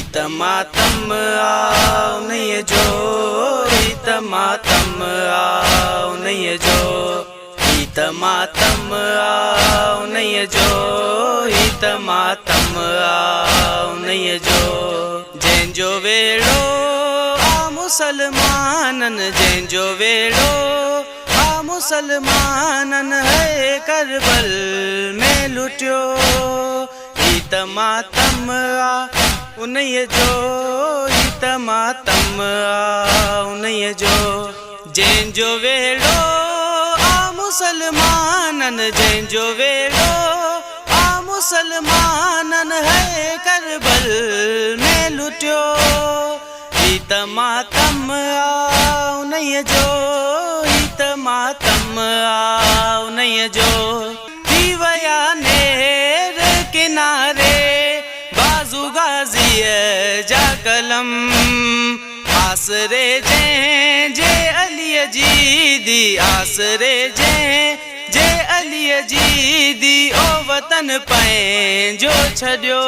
हित मातम आओ नहीं जो हित मातम आओ नहीं जो हित मातम आओ नहीं जो हित मातम आओ नहीं जो जंहिंजो वेड़ो आ मुसलमानन जंहिंजो वेड़ो आ मुसलमानन है करबल में लुटियो हित मातम आ उन्हीअ जो हित मातम आ उन्हीअ जो जंहिंजो वेड़ो आ मुसलमानन जंहिंजो वेड़ो आ मुसलमानन है करबल में लुटियो हित मातम आ उन्हीअ जो हित मातम आ उन्हीअ जो थी वया नेर किनारे बाज़ू गाज़ीअ जा कलम आसरे जे अलीअ जी दी आसरे जे अलीअ जी दी ओ वतन पंहिंजो छॾियो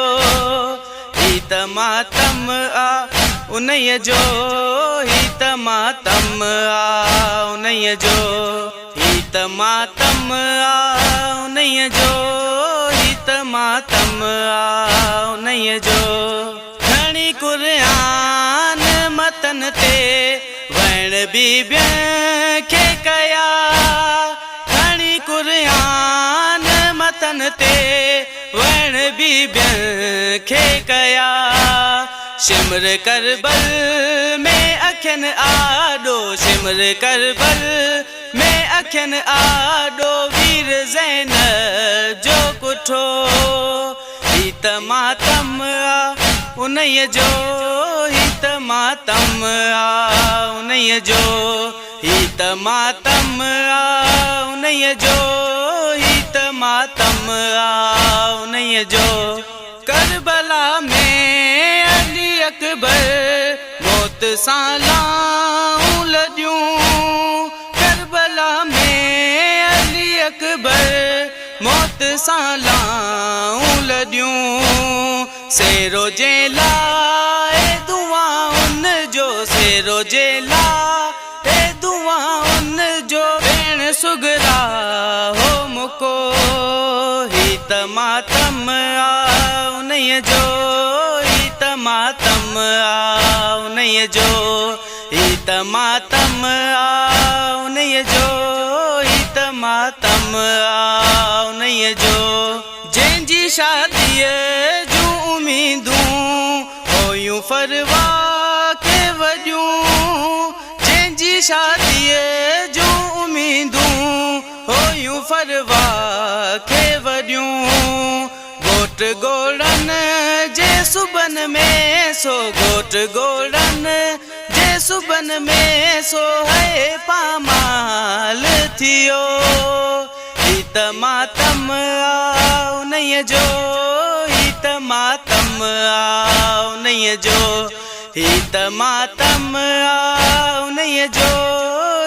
हित मातम आ उन्हीअ जो हित मातम आ उन्हीअ जो हित मातम आ उन्हीअ जो हित मातम आ उन्हीअ जो खणी कुरान मतन ते वण बीबियुनि खे कया खणी कुरान मतन ते वण बीबियुनि खे कया शिमर करबल में अखियनि आॾो शिमर करबल में अखियनि आॾो वीर ज़ैन जो कुठो हित मातम आ उन्हीअ जो हित मातम आ उन्हीअ जो हित मातम आ उन्हीअ जो हित मातम आ उन्हीअ जो करबला में अली अकबर मौत सां लाऊं लॾियूं करबला में अली अकबर मौत सां लाऊं लॾियूं सेरो जे लाइ दुआउन जो सेरो जे लाइ दुआउन जो भेण सुगरा हो मुको हित मातम आ उन्हीअ जो हित मातम आ उन्हीअ जो हित मातम आ उन्हीअ जो हित मातम आ उन्हीअ जो जंहिंजी शादीअ जूं उमीदूं हुयूं फरवा खे वॾियूं जंहिंजी शादीअ जूं उमीदूं हुयूं फरवा खे वॾियूं घोट ॻोड़नि जे सुबन में सो घोट ॻोड़नि जे सुबन में सो है पामाल थियो हित मातम आ उन्हीअ जो हित मातम आ उन्हीअ जो हित मातम आ उन्हीअ जो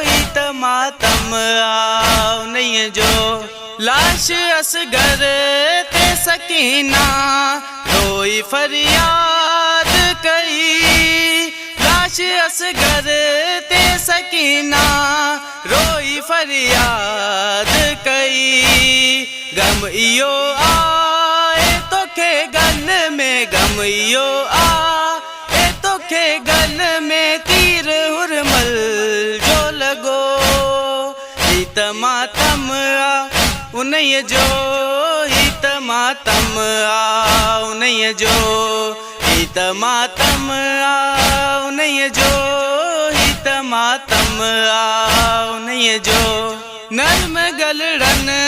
हित मातम आ उन्हीअ जो लाश असगर ते सकीना रोई फरियाद कई लाश असगर ते सकीना रोई फरियाद कई गम इहो आए तोखे गन में गम इहो आए तोखे गन में तीर हुरमल जो लॻो हित मातम आ उन्हीअ जो हित मातम आ उन्हीअ जो हित मातम आ उन्हीअ जो हित मातम आ उन्हीअ जो नर्म गलड़नि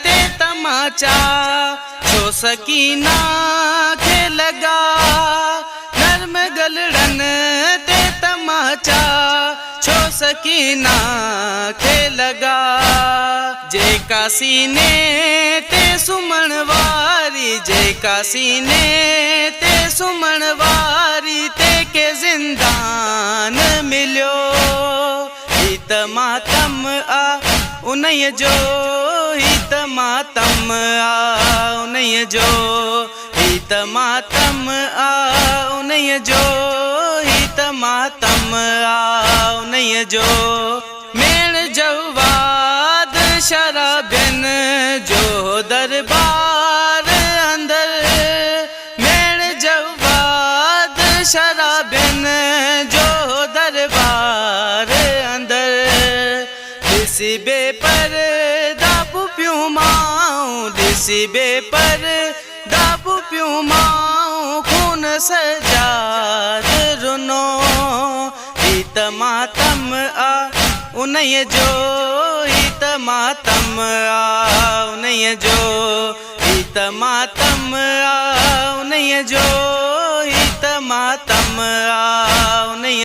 ते तमाचा छो सकीना खे लॻा नर्म गलड़नि ते तमाचा छो सकीना खे लॻा जेका सीने ते सुमण वारी जेका सीने ते सुमण वारी तेके ज़िंदान मिलियो हित मातम आ उन्हीअ जो हित मातम आ उन्हीअ जो हित मातम आ उन्हीअ जो हित मातम आओ नहीं जो मेण जवाद शराबिन जो दरबार अंदर मेण जवाद शराबिन जो दरबार अंदर दिसी बेपर दाबू प्यूं माऊं दिसी बेपर दाबू प्यूं माऊं खून सजाद रुनो हित मातम आ उन्हें जो हित मातम आ उन्हें जो हित मातम आ उन्हें जो हित मातम आ उन्हें